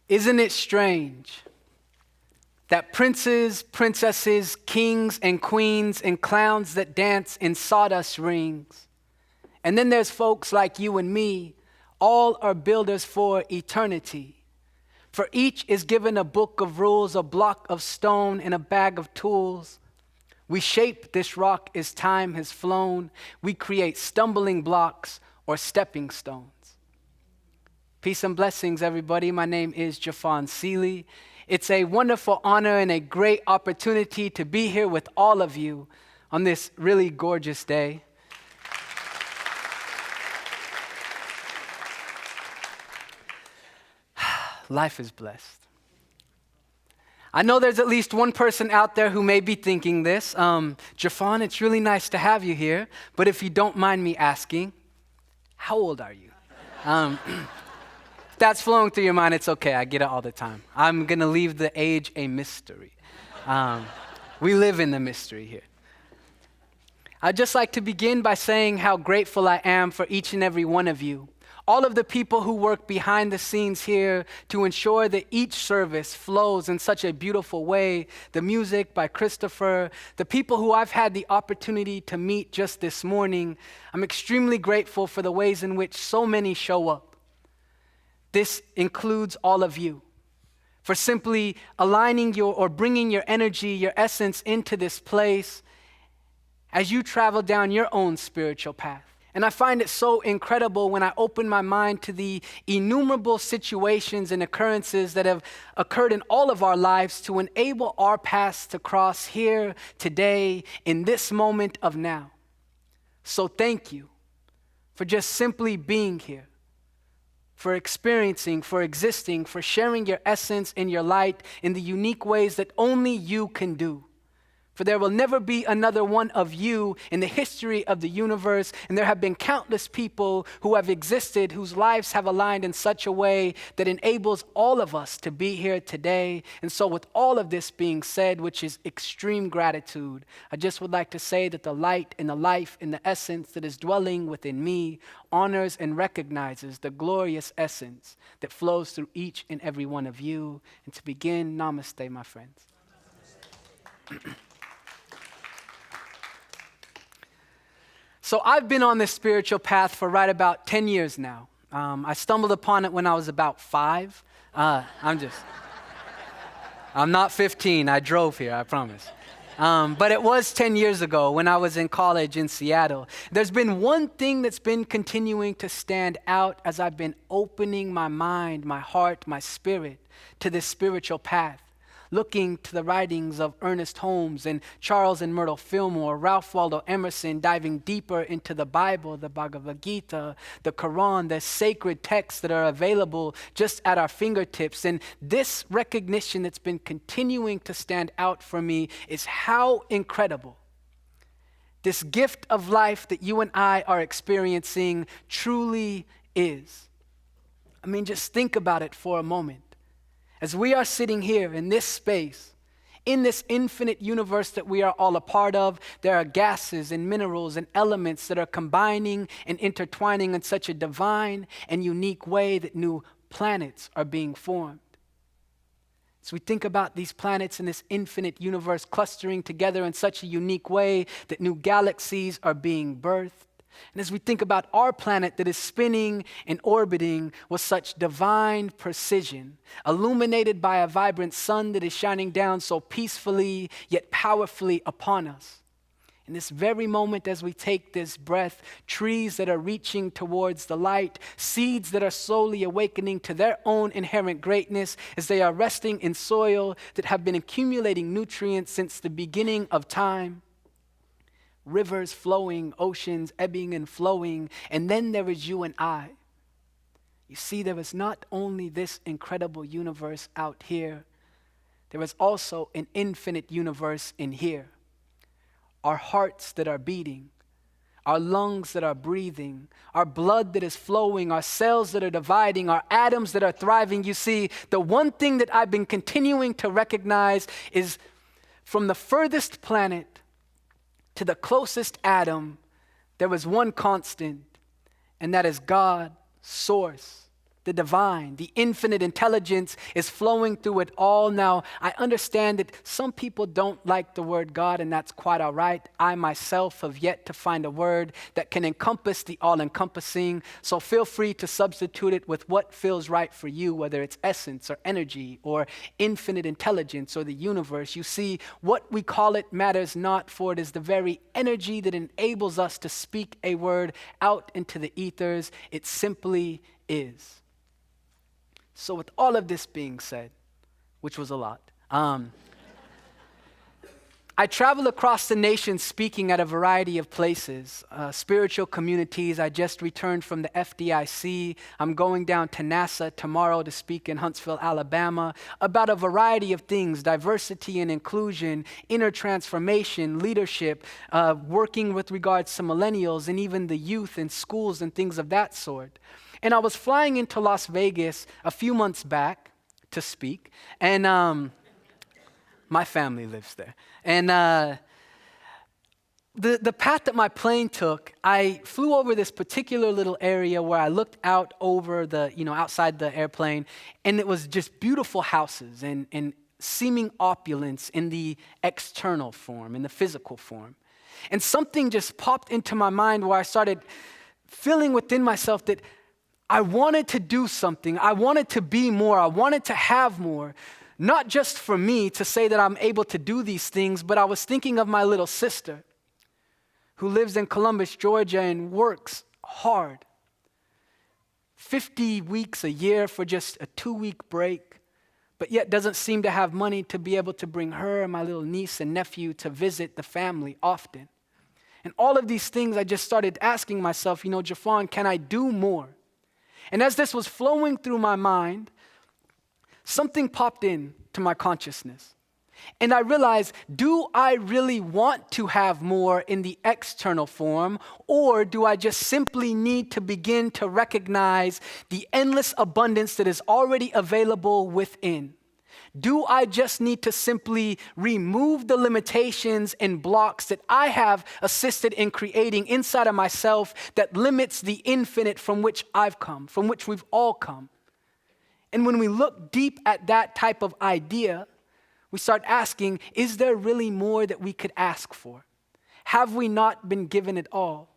Isn't it strange that princes, princesses, kings, and queens, and clowns that dance in sawdust rings, and then there's folks like you and me, all are builders for eternity. For each is given a book of rules, a block of stone, and a bag of tools. We shape this rock as time has flown. We create stumbling blocks or stepping stones. Peace and blessings, everybody. My name is Jeffon. It's a wonderful honor and a great opportunity to be here with all of you on this really gorgeous day. Life is blessed. I know there's at least one person out there who may be thinking this. Jeffon, it's really nice to have you here, but if you don't mind me asking, how old are you? If that's flowing through your mind, it's okay. I get it all the time. I'm going to leave the age a mystery. We live in the mystery here. I'd just like to begin by saying how grateful I am for each and every one of you. All of the people who work behind the scenes here to ensure that each service flows in such a beautiful way. The music by Christopher, the people who I've had the opportunity to meet just this morning. I'm extremely grateful for the ways in which so many show up. This includes all of you for simply aligning or bringing your energy, your essence into this place as you travel down your own spiritual path. And I find it so incredible when I open my mind to the innumerable situations and occurrences that have occurred in all of our lives to enable our paths to cross here, today, in this moment of now. So thank you for just simply being here, for experiencing, for existing, for sharing your essence and your light in the unique ways that only you can do. For there will never be another one of you in the history of the universe, and there have been countless people who have existed whose lives have aligned in such a way that enables all of us to be here today. And so with all of this being said, which is extreme gratitude, I just would like to say that the light and the life and the essence that is dwelling within me honors and recognizes the glorious essence that flows through each and every one of you. And to begin, namaste, my friends. So I've been on this spiritual path for right about 10 years now. I stumbled upon it when I was about 5. I'm not 15. I drove here, I promise. But it was 10 years ago when I was in college in Seattle. There's been one thing that's been continuing to stand out as I've been opening my mind, my heart, my spirit to this spiritual path. Looking to the writings of Ernest Holmes and Charles and Myrtle Fillmore, Ralph Waldo Emerson, diving deeper into the Bible, the Bhagavad Gita, the Quran, the sacred texts that are available just at our fingertips. And this recognition that's been continuing to stand out for me is how incredible this gift of life that you and I are experiencing truly is. I mean, just think about it for a moment. As we are sitting here in this space, in this infinite universe that we are all a part of, there are gases and minerals and elements that are combining and intertwining in such a divine and unique way that new planets are being formed. So we think about these planets in this infinite universe clustering together in such a unique way that new galaxies are being birthed. And as we think about our planet that is spinning and orbiting with such divine precision, illuminated by a vibrant sun that is shining down so peacefully yet powerfully upon us. In this very moment as we take this breath, trees that are reaching towards the light, seeds that are slowly awakening to their own inherent greatness as they are resting in soil that have been accumulating nutrients since the beginning of time. Rivers flowing, oceans ebbing and flowing, and then there is you and I. You see, there is not only this incredible universe out here, there is also an infinite universe in here. Our hearts that are beating, our lungs that are breathing, our blood that is flowing, our cells that are dividing, our atoms that are thriving. You see, the one thing that I've been continuing to recognize is from the furthest planet to the closest atom, there was one constant, and that is God, source, the divine, the infinite intelligence is flowing through it all. Now, I understand that some people don't like the word God, and that's quite all right. I myself have yet to find a word that can encompass the all-encompassing, so feel free to substitute it with what feels right for you, whether it's essence or energy or infinite intelligence or the universe. You see, what we call it matters not, for it is the very energy that enables us to speak a word out into the ethers. It simply is. So with all of this being said, which was a lot, I travel across the nation speaking at a variety of places, spiritual communities. I just returned from the FDIC. I'm going down to NASA tomorrow to speak in Huntsville, Alabama, about a variety of things: diversity and inclusion, inner transformation, leadership, working with regards to millennials and even the youth in schools and things of that sort. And I was flying into Las Vegas a few months back to speak, and my family lives there. And the path that my plane took, I flew over this particular little area where I looked out over outside the airplane, and it was just beautiful houses and seeming opulence in the external form, in the physical form. And something just popped into my mind where I started feeling within myself that I wanted to do something. I wanted to be more. I wanted to have more. Not just for me to say that I'm able to do these things, but I was thinking of my little sister who lives in Columbus, Georgia, and works hard. 50 weeks a year for just a 2-week break, but yet doesn't seem to have money to be able to bring her and my little niece and nephew to visit the family often. And all of these things, I just started asking myself, Jeffon, can I do more? And as this was flowing through my mind, something popped in to my consciousness. And I realized, do I really want to have more in the external form, or do I just simply need to begin to recognize the endless abundance that is already available within? Do I just need to simply remove the limitations and blocks that I have assisted in creating inside of myself that limits the infinite from which I've come, from which we've all come? And when we look deep at that type of idea, we start asking, is there really more that we could ask for? Have we not been given it all?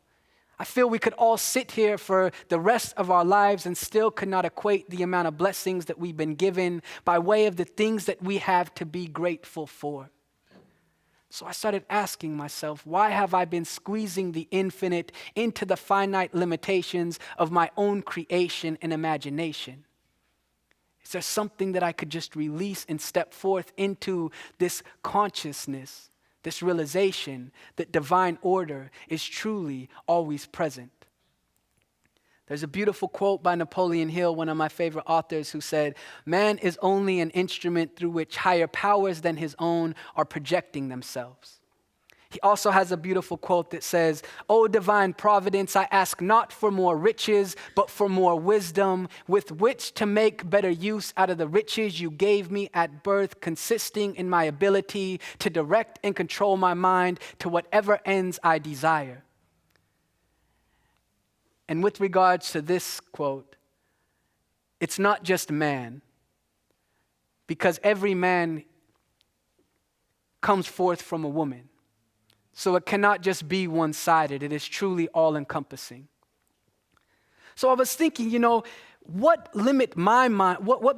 I feel we could all sit here for the rest of our lives and still could not equate the amount of blessings that we've been given by way of the things that we have to be grateful for. So I started asking myself, why have I been squeezing the infinite into the finite limitations of my own creation and imagination? Is there something that I could just release and step forth into this consciousness, this realization that divine order is truly always present? There's a beautiful quote by Napoleon Hill, one of my favorite authors, who said, "Man is only an instrument through which higher powers than his own are projecting themselves." He also has a beautiful quote that says, "O divine providence, I ask not for more riches, but for more wisdom, with which to make better use out of the riches you gave me at birth, consisting in my ability to direct and control my mind to whatever ends I desire." And with regards to this quote, it's not just man, because every man comes forth from a woman. So it cannot just be one-sided. It is truly all-encompassing. So I was thinking, what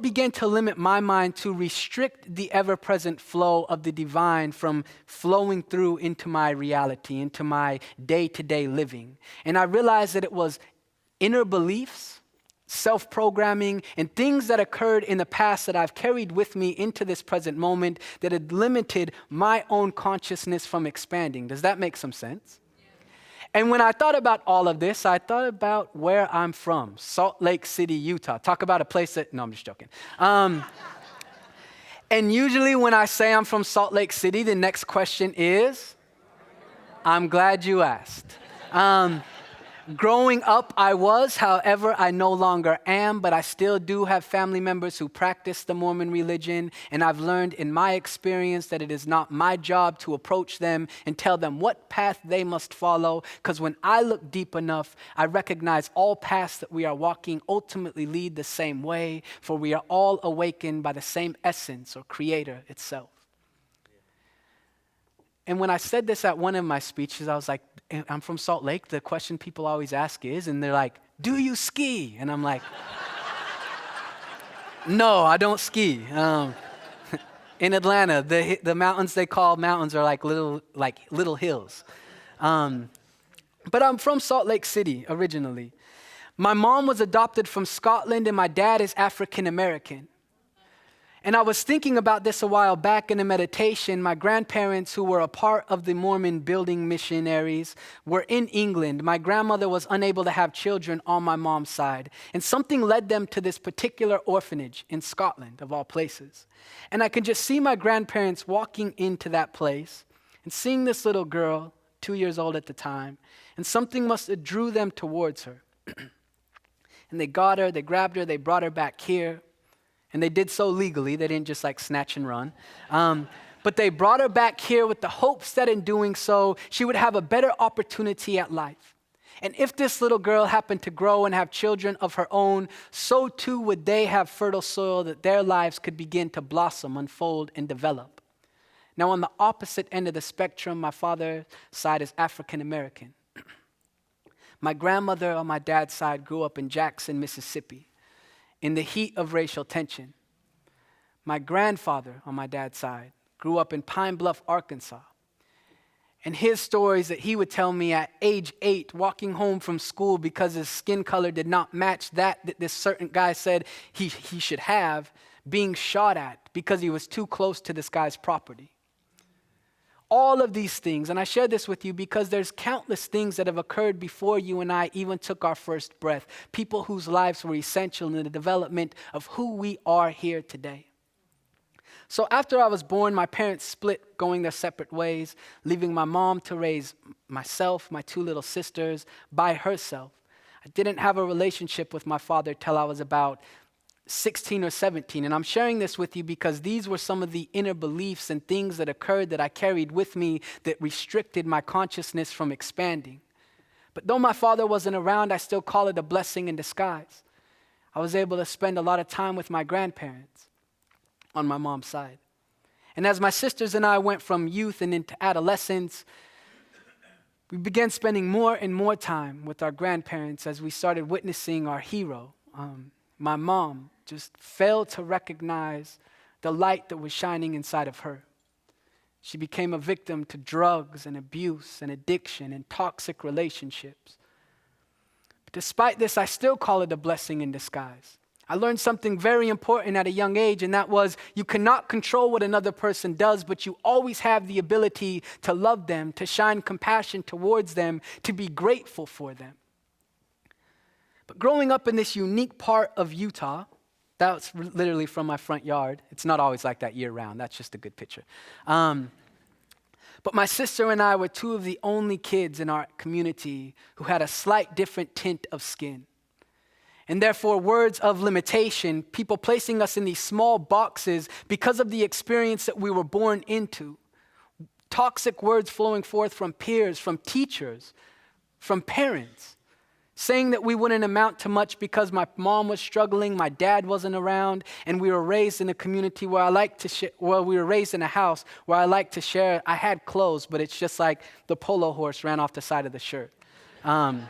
began to limit my mind to restrict the ever-present flow of the divine from flowing through into my reality, into my day-to-day living? And I realized that it was inner beliefs, self-programming, and things that occurred in the past that I've carried with me into this present moment that had limited my own consciousness from expanding. Does that make some sense? And when I thought about all of this, I thought about where I'm from, Salt Lake City, Utah. Talk about a place that, no, I'm just joking. And usually when I say I'm from Salt Lake City, the next question is, I'm glad you asked. Growing up, I was, however, I no longer am, but I still do have family members who practice the Mormon religion, and I've learned in my experience that it is not my job to approach them and tell them what path they must follow, because when I look deep enough, I recognize all paths that we are walking ultimately lead the same way, for we are all awakened by the same essence or creator itself. And when I said this at one of my speeches, I was like, I'm from Salt Lake. The question people always ask is, and they're like, do you ski? And I'm like, no, I don't ski. In Atlanta, the mountains they call mountains are like little hills. But I'm from Salt Lake City originally. My mom was adopted from Scotland, and my dad is African American. And I was thinking about this a while back in a meditation. My grandparents, who were a part of the Mormon building missionaries, were in England. My grandmother was unable to have children on my mom's side. And something led them to this particular orphanage in Scotland, of all places. And I can just see my grandparents walking into that place and seeing this little girl, 2 years old at the time, and something must have drew them towards her. And they got her, they grabbed her, they brought her back here. And they did so legally. They didn't just like snatch and run. But they brought her back here with the hopes that in doing so, she would have a better opportunity at life. And if this little girl happened to grow and have children of her own, so too would they have fertile soil that their lives could begin to blossom, unfold, and develop. Now, on the opposite end of the spectrum, my father's side is African American. My grandmother on my dad's side grew up in Jackson, Mississippi, in the heat of racial tension. My grandfather on my dad's side grew up in Pine Bluff, Arkansas. And his stories that he would tell me at age 8, walking home from school because his skin color did not match that this certain guy said he should have, being shot at because he was too close to this guy's property. All of these things, and I share this with you because there's countless things that have occurred before you and I even took our first breath. People whose lives were essential in the development of who we are here today. So after I was born, my parents split, going their separate ways, leaving my mom to raise myself, my 2 little sisters, by herself. I didn't have a relationship with my father till I was about 16 or 17. And I'm sharing this with you because these were some of the inner beliefs and things that occurred that I carried with me that restricted my consciousness from expanding. But though my father wasn't around, I still call it a blessing in disguise. I was able to spend a lot of time with my grandparents on my mom's side. And as my sisters and I went from youth and into adolescence, we began spending more and more time with our grandparents as we started witnessing our hero. My mom just failed to recognize the light that was shining inside of her. She became a victim to drugs and abuse and addiction and toxic relationships. But despite this, I still call it a blessing in disguise. I learned something very important at a young age, and that was you cannot control what another person does, but you always have the ability to love them, to shine compassion towards them, to be grateful for them. But growing up in this unique part of Utah, that's literally from my front yard. It's not always like that year round. That's just a good picture. But my sister and I were 2 of the only kids in our community who had a slight different tint of skin. And therefore, words of limitation, people placing us in these small boxes because of the experience that we were born into. Toxic words flowing forth from peers, from teachers, from parents. Saying that we wouldn't amount to much because my mom was struggling, my dad wasn't around, and we were raised in a community where we were raised in a house where I like to share. I had clothes, but it's just like the polo horse ran off the side of the shirt. And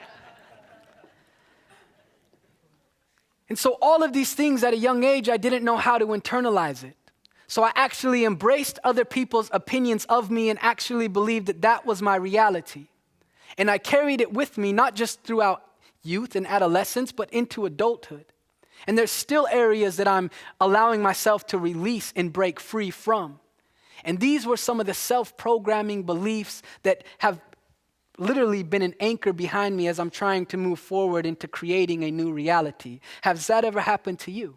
so all of these things at a young age, I didn't know how to internalize it. So I actually embraced other people's opinions of me and actually believed that that was my reality. And I carried it with me, not just throughout youth and adolescence, but into adulthood. And there's still areas that I'm allowing myself to release and break free from. And these were some of the self-programming beliefs that have literally been an anchor behind me as I'm trying to move forward into creating a new reality. Has that ever happened to you?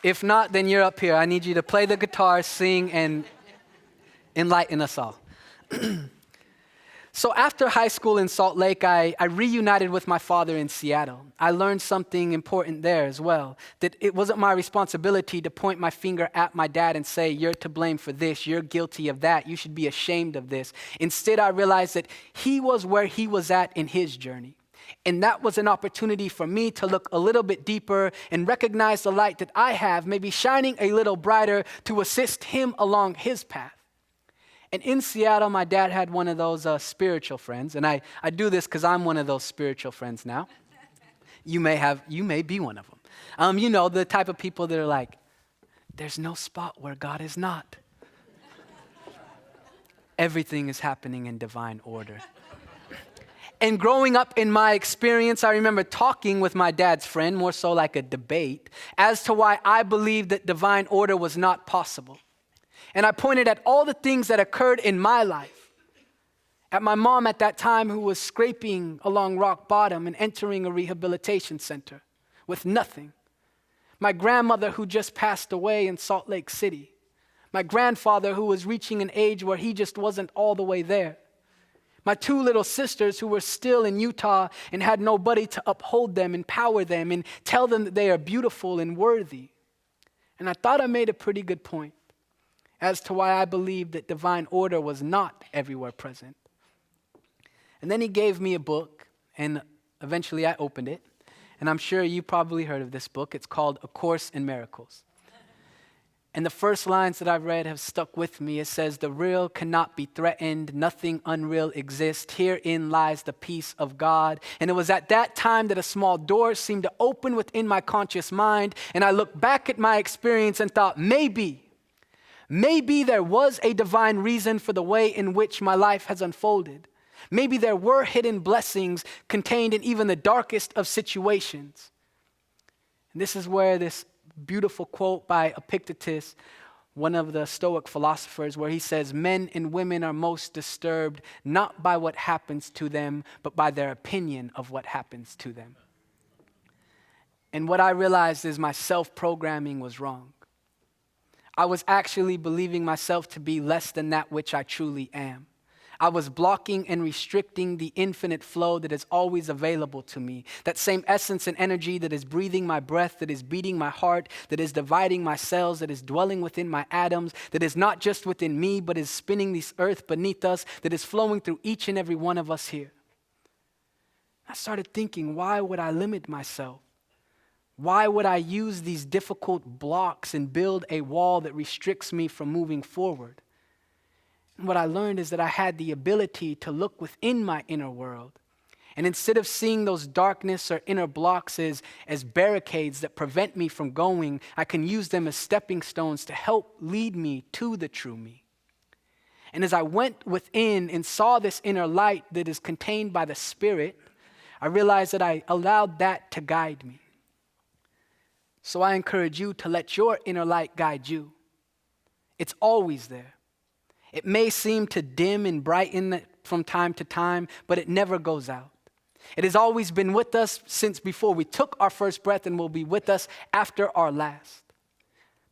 If not, then you're up here. I need you to play the guitar, sing, and enlighten us all. So after high school in Salt Lake, I reunited with my father in Seattle. I learned something important there as well, that it wasn't my responsibility to point my finger at my dad and say, you're to blame for this, you're guilty of that, you should be ashamed of this. Instead, I realized that he was where he was at in his journey. And that was an opportunity for me to look a little bit deeper and recognize the light that I have, maybe shining a little brighter to assist him along his path. And in Seattle, my dad had one of those spiritual friends. And I do this because I'm one of those spiritual friends now. You may be one of them. You know, the type of people that are like, there's no spot where God is not. Everything is happening in divine order. And growing up in my experience, I remember talking with my dad's friend, more so like a debate, as to why I believed that divine order was not possible. And I pointed at all the things that occurred in my life. At my mom at that time who was scraping along rock bottom and entering a rehabilitation center with nothing. My grandmother who just passed away in Salt Lake City. My grandfather who was reaching an age where he just wasn't all the way there. My two little sisters who were still in Utah and had nobody to uphold them, empower them, and tell them that they are beautiful and worthy. And I thought I made a pretty good point as to why I believed that divine order was not everywhere present. And then he gave me a book, and eventually I opened it. And I'm sure you probably heard of this book. It's called A Course in Miracles. And the first lines that I've read have stuck with me. It says, the real cannot be threatened. Nothing unreal exists. Herein lies the peace of God. And it was at that time that a small door seemed to open within my conscious mind. And I looked back at my experience and thought, maybe there was a divine reason for the way in which my life has unfolded. Maybe there were hidden blessings contained in even the darkest of situations. And this is where this beautiful quote by Epictetus, one of the Stoic philosophers, where he says, men and women are most disturbed not by what happens to them, but by their opinion of what happens to them. And what I realized is my self-programming was wrong. I was actually believing myself to be less than that which I truly am. I was blocking and restricting the infinite flow that is always available to me. That same essence and energy that is breathing my breath, that is beating my heart, that is dividing my cells, that is dwelling within my atoms, that is not just within me, but is spinning this earth beneath us, that is flowing through each and every one of us here. I started thinking, why would I limit myself? Why would I use these difficult blocks and build a wall that restricts me from moving forward? And what I learned is that I had the ability to look within my inner world. And instead of seeing those darkness or inner blocks as barricades that prevent me from going, I can use them as stepping stones to help lead me to the true me. And as I went within and saw this inner light that is contained by the Spirit, I realized that I allowed that to guide me. So I encourage you to let your inner light guide you. It's always there. It may seem to dim and brighten from time to time, but it never goes out. It has always been with us since before we took our first breath and will be with us after our last.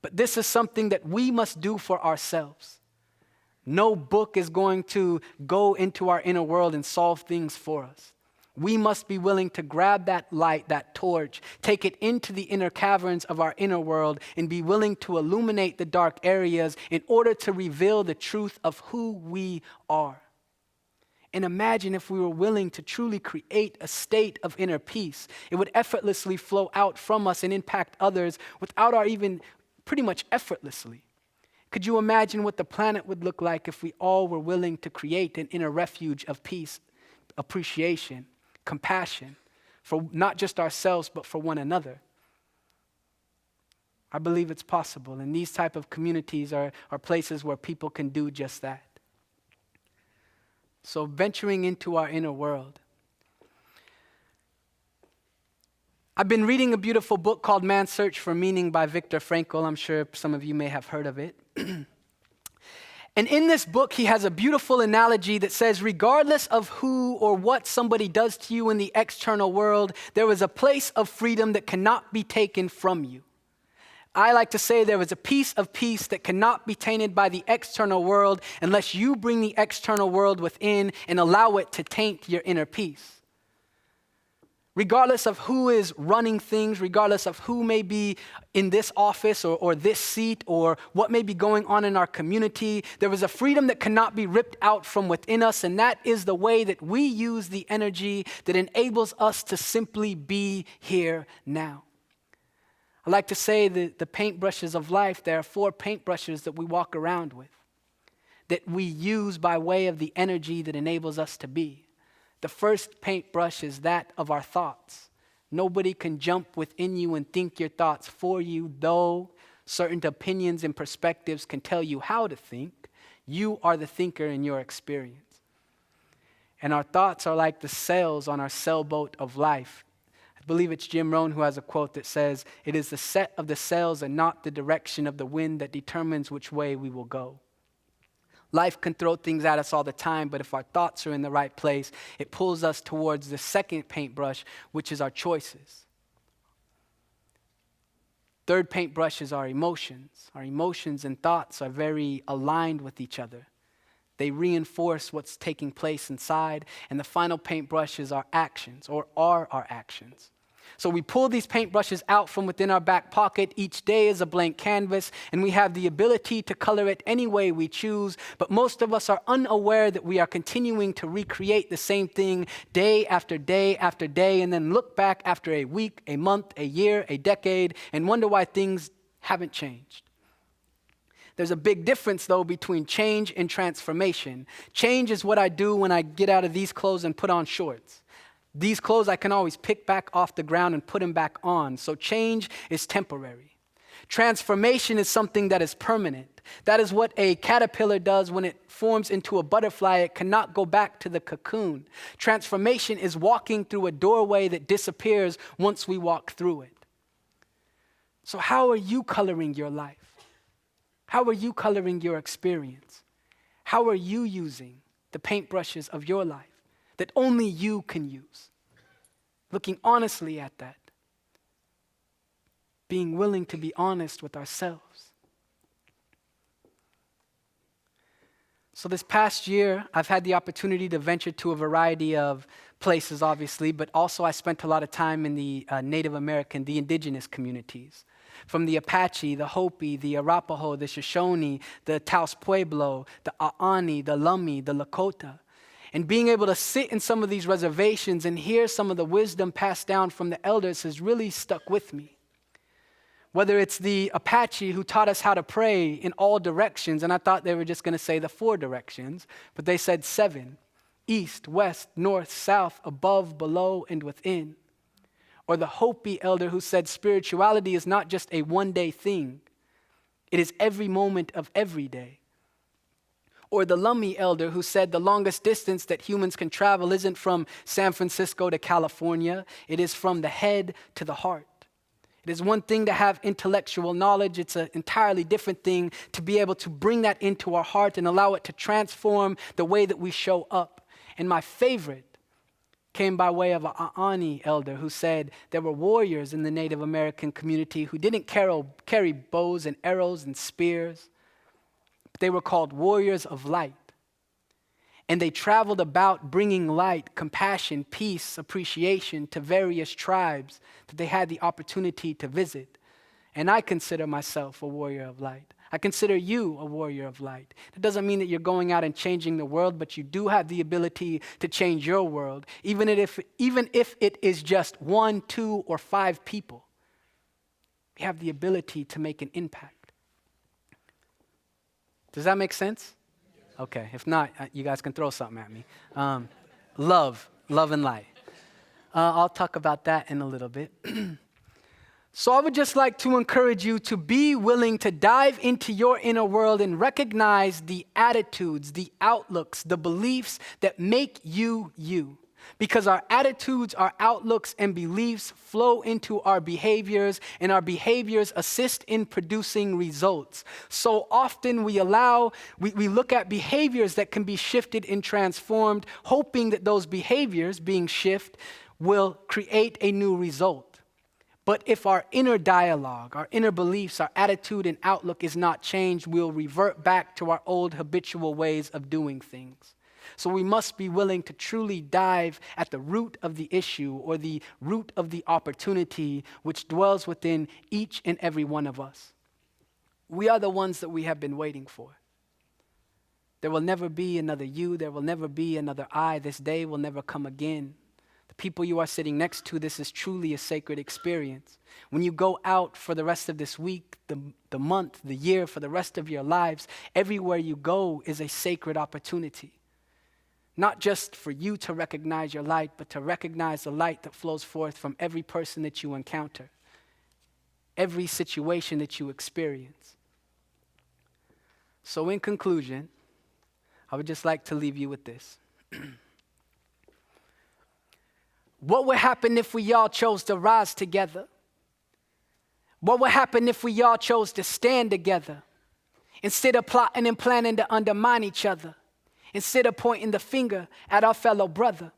But this is something that we must do for ourselves. No book is going to go into our inner world and solve things for us. We must be willing to grab that light, that torch, take it into the inner caverns of our inner world, and be willing to illuminate the dark areas in order to reveal the truth of who we are. And imagine if we were willing to truly create a state of inner peace. It would effortlessly flow out from us and impact others without our even pretty much effortlessly. Could you imagine what the planet would look like if we all were willing to create an inner refuge of peace, appreciation, compassion for not just ourselves, but for one another? I believe it's possible, and these type of communities are places where people can do just that. So venturing into our inner world. I've been reading a beautiful book called Man's Search for Meaning by Viktor Frankl. I'm sure some of you may have heard of it. And in this book, he has a beautiful analogy that says, regardless of who or what somebody does to you in the external world, there is a place of freedom that cannot be taken from you. I like to say there is a piece of peace that cannot be tainted by the external world unless you bring the external world within and allow it to taint your inner peace. Regardless of who is running things, regardless of who may be in this office or this seat or what may be going on in our community, there is a freedom that cannot be ripped out from within us, and that is the way that we use the energy that enables us to simply be here now. I like to say that the paintbrushes of life, there are 4 paintbrushes that we walk around with, that we use by way of the energy that enables us to be. The first paintbrush is that of our thoughts. Nobody can jump within you and think your thoughts for you, though certain opinions and perspectives can tell you how to think. You are the thinker in your experience. And our thoughts are like the sails on our sailboat of life. I believe it's Jim Rohn who has a quote that says, "It is the set of the sails and not the direction of the wind that determines which way we will go." Life can throw things at us all the time, but if our thoughts are in the right place, it pulls us towards the second paintbrush, which is our choices. Third paintbrush is our emotions. Our emotions and thoughts are very aligned with each other. They reinforce what's taking place inside. And the final paintbrush is our actions, or are our actions. So we pull these paintbrushes out from within our back pocket. Each day is a blank canvas, and we have the ability to color it any way we choose. But most of us are unaware that we are continuing to recreate the same thing day after day after day, and then look back after a week, a month, a year, a decade, and wonder why things haven't changed. There's a big difference, though, between change and transformation. Change is what I do when I get out of these clothes and put on shorts. These clothes I can always pick back off the ground and put them back on. So change is temporary. Transformation is something that is permanent. That is what a caterpillar does when it forms into a butterfly. It cannot go back to the cocoon. Transformation is walking through a doorway that disappears once we walk through it. So how are you coloring your life? How are you coloring your experience? How are you using the paintbrushes of your life that only you can use? Looking honestly at that. Being willing to be honest with ourselves. So this past year, I've had the opportunity to venture to a variety of places, obviously, but also I spent a lot of time in the Native American, the indigenous communities. From the Apache, the Hopi, the Arapaho, the Shoshone, the Taos Pueblo, the Aani, the Lummi, the Lakota. And being able to sit in some of these reservations and hear some of the wisdom passed down from the elders has really stuck with me. Whether it's the Apache who taught us how to pray in all directions, and I thought they were just going to say the 4 directions, but they said 7, east, west, north, south, above, below, and within. Or the Hopi elder who said spirituality is not just a one-day thing. It is every moment of every day. Or the Lummi elder who said the longest distance that humans can travel isn't from San Francisco to California. It is from the head to the heart. It is one thing to have intellectual knowledge. It's an entirely different thing to be able to bring that into our heart and allow it to transform the way that we show up. And my favorite came by way of an Aani elder who said there were warriors in the Native American community who didn't carry bows and arrows and spears. They were called warriors of light. And they traveled about bringing light, compassion, peace, appreciation to various tribes that they had the opportunity to visit. And I consider myself a warrior of light. I consider you a warrior of light. That doesn't mean that you're going out and changing the world, but you do have the ability to change your world, even if it is just 1, 2, or 5 people. We have the ability to make an impact. Does that make sense? Okay, if not, you guys can throw something at me. Love and light. I'll talk about that in a little bit. So I would just like to encourage you to be willing to dive into your inner world and recognize the attitudes, the outlooks, the beliefs that make you you. Because our attitudes, our outlooks, and beliefs flow into our behaviors, and our behaviors assist in producing results. So often we look at behaviors that can be shifted and transformed, hoping that those behaviors being shifted will create a new result. But if our inner dialogue, our inner beliefs, our attitude and outlook is not changed, we'll revert back to our old habitual ways of doing things. So we must be willing to truly dive at the root of the issue or the root of the opportunity which dwells within each and every one of us. We are the ones that we have been waiting for. There will never be another you. There will never be another I. This day will never come again. The people you are sitting next to, this is truly a sacred experience. When you go out for the rest of this week, the month, the year, for the rest of your lives, everywhere you go is a sacred opportunity. Not just for you to recognize your light, but to recognize the light that flows forth from every person that you encounter, every situation that you experience. So in conclusion, I would just like to leave you with this. What would happen if we all chose to rise together? What would happen if we all chose to stand together instead of plotting and planning to undermine each other? Instead of pointing the finger at our fellow brother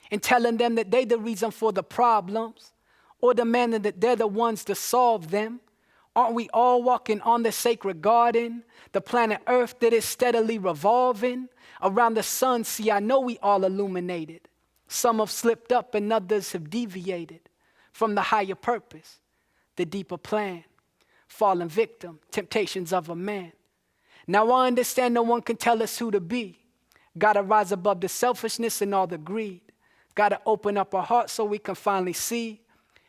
and telling them that they're the reason for the problems or demanding that they're the ones to solve them, aren't we all walking on the sacred garden, the planet Earth that is steadily revolving around the sun? See, I know we all illuminated. Some have slipped up and others have deviated from the higher purpose, the deeper plan, fallen victim, temptations of a man. Now I understand no one can tell us who to be. Gotta rise above the selfishness and all the greed. Gotta open up our hearts so we can finally see.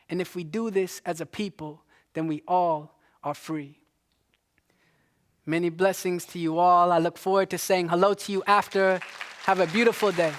And if we do this as a people, then we all are free. Many blessings to you all. I look forward to saying hello to you after. Have a beautiful day.